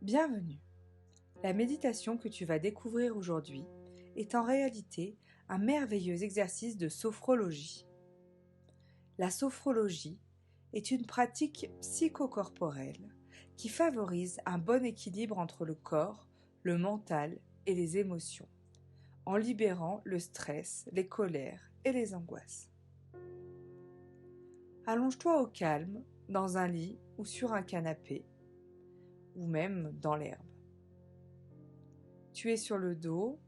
Bienvenue. La méditation que tu vas découvrir aujourd'hui est en réalité un merveilleux exercice de sophrologie. La sophrologie est une pratique psychocorporelle qui favorise un bon équilibre entre le corps, le mental et les émotions, en libérant le stress, les colères et les angoisses. Allonge-toi au calme, dans un lit ou sur un canapé, ou même dans l'herbe. Tu es sur le dos,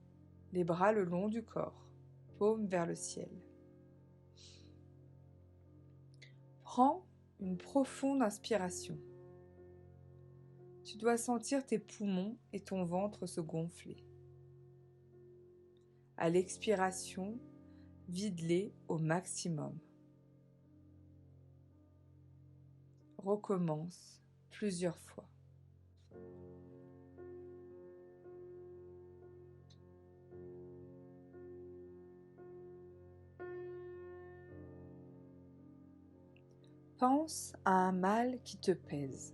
les bras le long du corps, paume vers le ciel. Prends une profonde inspiration. Tu dois sentir tes poumons et ton ventre se gonfler. À l'expiration, vide-les au maximum. Recommence plusieurs fois. Pense à un mal qui te pèse.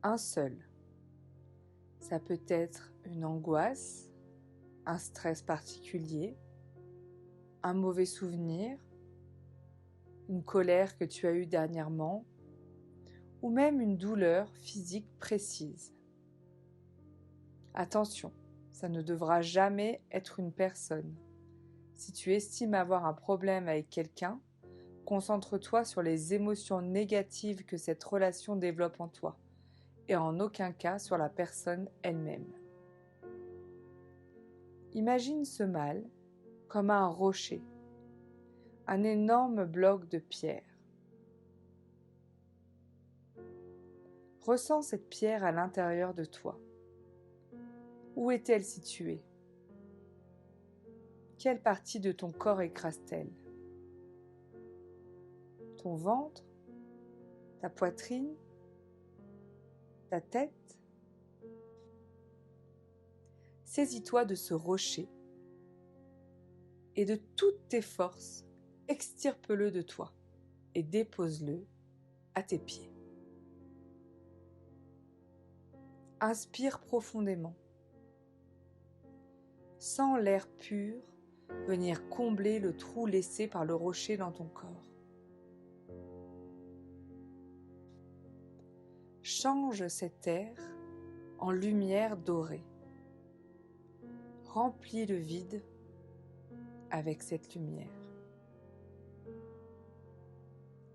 Un seul. Ça peut être une angoisse, un stress particulier, un mauvais souvenir, une colère que tu as eue dernièrement, ou même une douleur physique précise. Attention, ça ne devra jamais être une personne. Si tu estimes avoir un problème avec quelqu'un, concentre-toi sur les émotions négatives que cette relation développe en toi, et en aucun cas sur la personne elle-même. Imagine ce mal comme un rocher, un énorme bloc de pierre. Ressens cette pierre à l'intérieur de toi. Où est-elle située? Quelle partie de ton corps écrase-t-elle? Ton ventre? Ta poitrine? Ta tête? Saisis-toi de ce rocher et de toutes tes forces, extirpe-le de toi et dépose-le à tes pieds. Inspire profondément. Sens l'air pur venir combler le trou laissé par le rocher dans ton corps. Change cet air en lumière dorée. Remplis le vide avec cette lumière.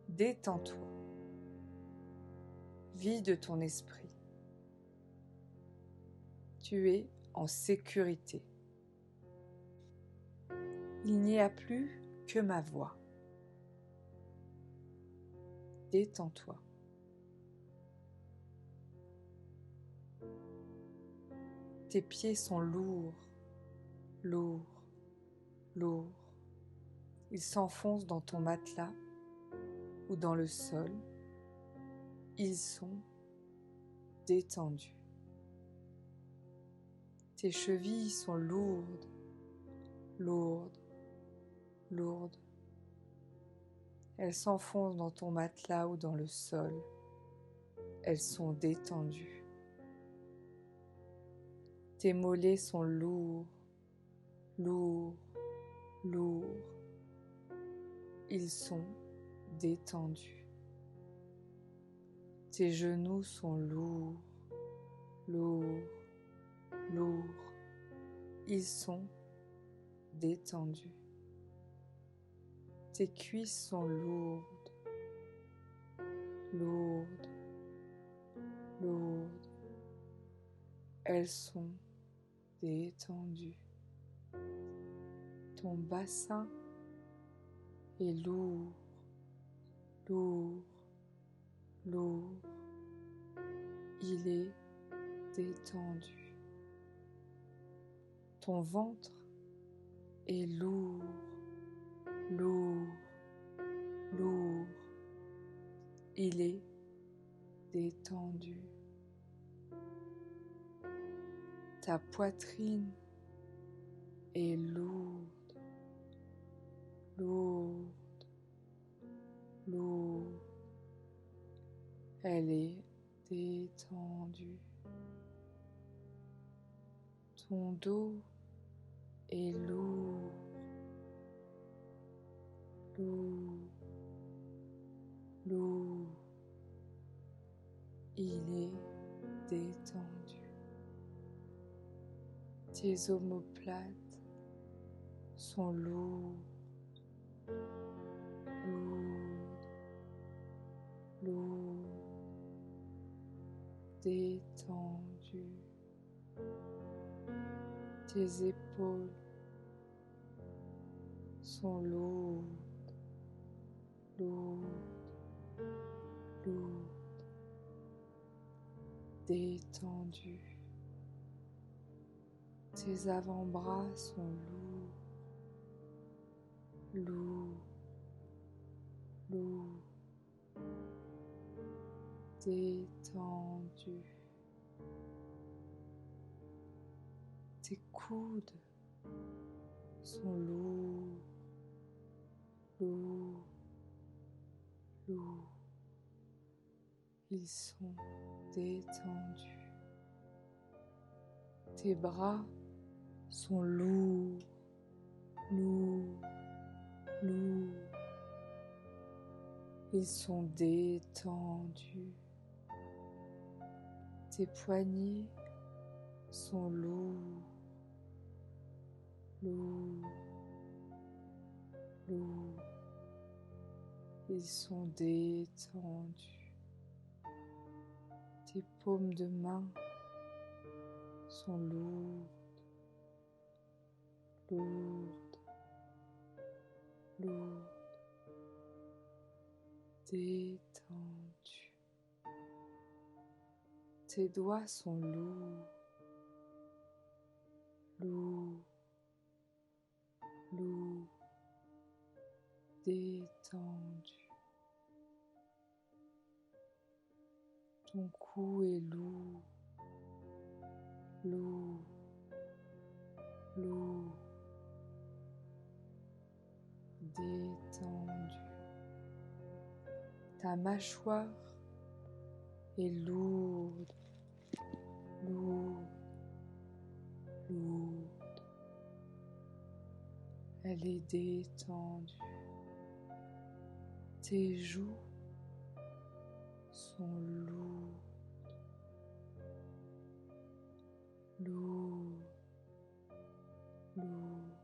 Détends-toi. Vide ton esprit. Tu es en sécurité. Il n'y a plus que ma voix. Détends-toi. Tes pieds sont lourds, lourds, lourds. Ils s'enfoncent dans ton matelas ou dans le sol. Ils sont détendus. Tes chevilles sont lourdes, lourdes, lourdes. Elles s'enfoncent dans ton matelas ou dans le sol. Elles sont détendues. Tes mollets sont lourds, lourds, lourds. Ils sont détendus. Tes genoux sont lourds, lourds, lourds. Ils sont détendus. Tes cuisses sont lourdes, lourdes, lourdes. Elles sont détendues. Ton bassin est lourd, lourd, lourd. Il est détendu. Ton ventre est lourd, lourd, lourd. Il est détendu. Ta poitrine est lourde, lourde, lourde. Elle est détendue. Ton dos est lourd, lourd, lourd. Il est détendu. Tes omoplates sont lourds, lourds, lourds, détendus. Tes épaules sont lourdes, lourdes, lourdes, détendues. Tes avant-bras sont lourds, lourds, lourds, détendus. Tes coudes sont lourds, lourds, lourds. Ils sont détendus. Tes bras sont lourds, lourds, lourds. Ils sont détendus. Tes poignets sont lourds, lourds, lourds. Ils sont détendus. Tes paumes de main sont lourdes, lourdes, lourdes, détendues. Tes doigts sont lourds, lourds, lourds, détendus. Ton cou est lourd, lourd, lourd, détendu. Ta mâchoire est lourde, lourde, lourde. Elle est détendue. Tes joues sont lourdes, lourdes, lourdes,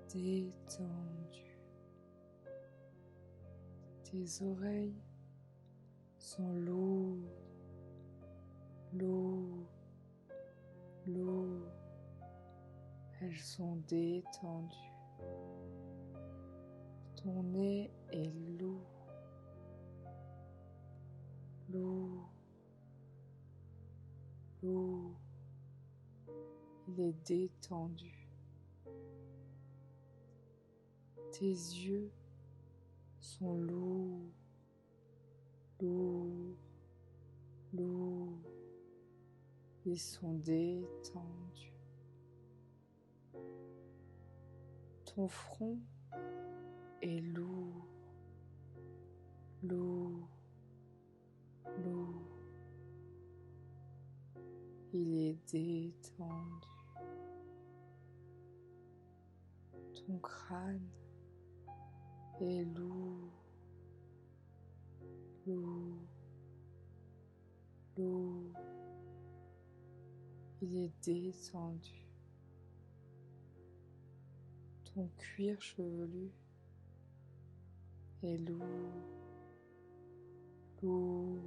détendues. Tes oreilles sont lourdes, lourdes, lourdes. Elles sont détendues. Ton nez est lourd, lourd, lourd. Il est détendu. Tes yeux sont lourds, lourds, lourds. Ils sont détendus. Ton front est lourd, lourd, lourd. Il est détendu. Ton crâne est lourd, lourd, lourd. Il est détendu. Ton cuir chevelu est lourd, lourd,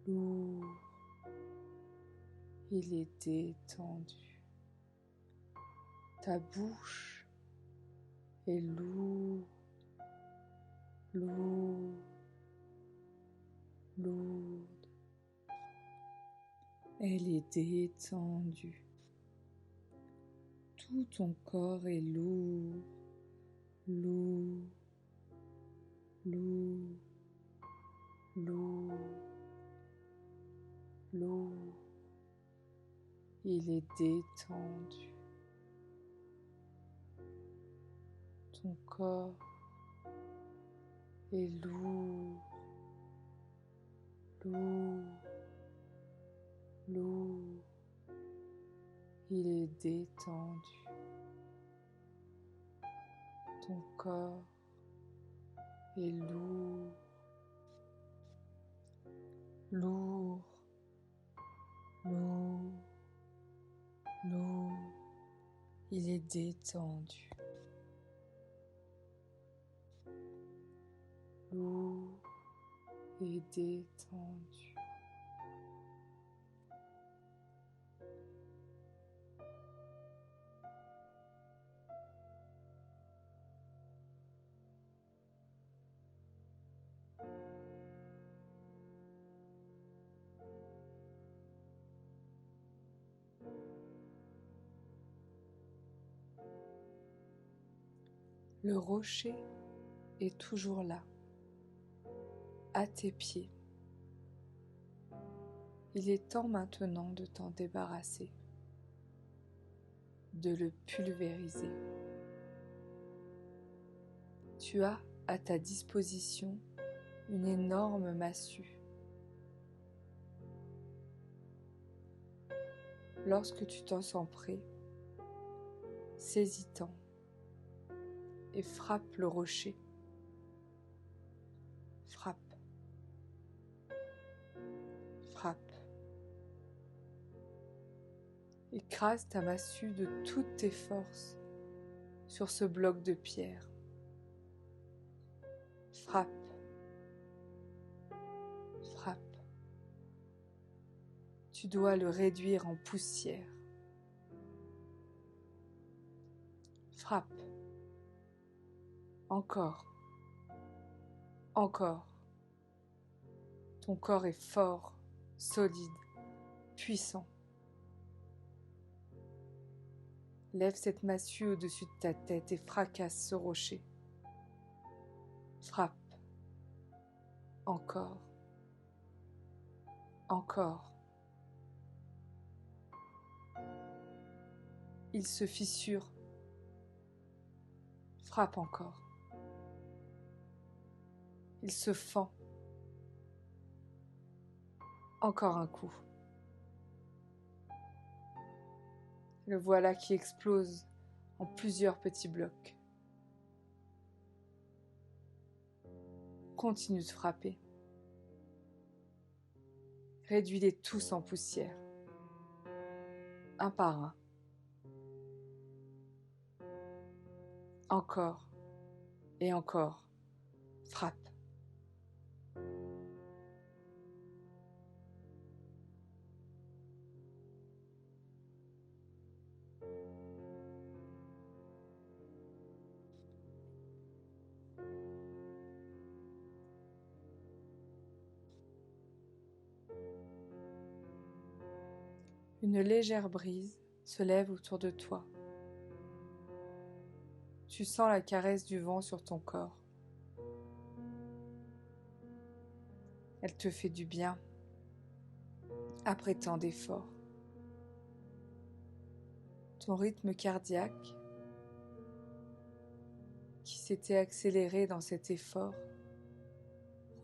lourd. Il est détendu. Ta bouche est lourde, lourde, lourde. Elle est détendue. Tout ton corps est lourd, lourd, lourd, lourd, lourd. Il est détendu. Ton corps est lourd, lourd, lourd. détendu. Ton corps est lourd, lourd, lourd, lourd. Il est détendu. Lourd et détendu. Le rocher est toujours là, à tes pieds. Il est temps maintenant de t'en débarrasser, de le pulvériser. Tu as à ta disposition une énorme massue. Lorsque tu t'en sens prêt, saisis-t'en et frappe le rocher. Frappe. Frappe. Écrase ta massue de toutes tes forces sur ce bloc de pierre. Frappe. Frappe. Tu dois le réduire en poussière. Frappe. Encore. Encore. Ton corps est fort, solide, puissant. Lève cette massue au-dessus de ta tête et fracasse ce rocher. Frappe. Encore. Encore. Il se fissure. Frappe encore. Il se fend. Encore un coup. Le voilà qui explose en plusieurs petits blocs. Continue de frapper. Réduis-les tous en poussière, un par un. Encore et encore. Frappe. Une légère brise se lève autour de toi. Tu sens la caresse du vent sur ton corps. Elle te fait du bien après tant d'efforts. Ton rythme cardiaque, qui s'était accéléré dans cet effort,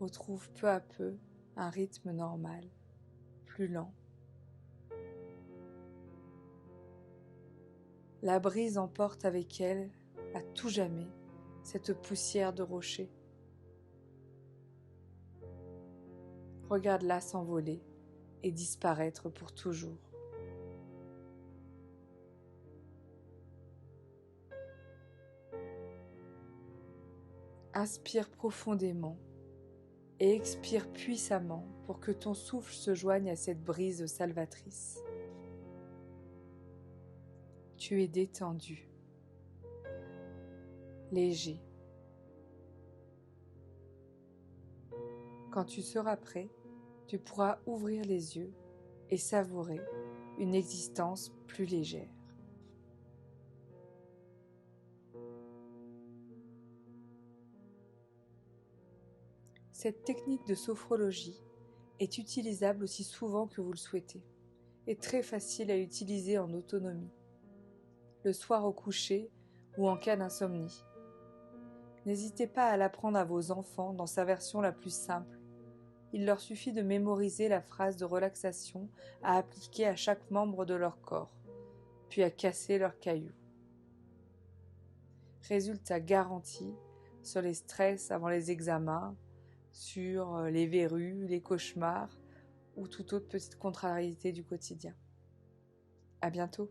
retrouve peu à peu un rythme normal, plus lent. La brise emporte avec elle, à tout jamais, cette poussière de rocher. Regarde-la s'envoler et disparaître pour toujours. Inspire profondément et expire puissamment pour que ton souffle se joigne à cette brise salvatrice. Tu es détendu, léger. Quand tu seras prêt, tu pourras ouvrir les yeux et savourer une existence plus légère. Cette technique de sophrologie est utilisable aussi souvent que vous le souhaitez et très facile à utiliser en autonomie, le soir au coucher ou en cas d'insomnie. N'hésitez pas à l'apprendre à vos enfants dans sa version la plus simple. Il leur suffit de mémoriser la phrase de relaxation à appliquer à chaque membre de leur corps. puis à casser leurs cailloux. Résultat garanti sur les stress avant les examens, sur les verrues, les cauchemars ou toute autre petite contrariété du quotidien. À bientôt.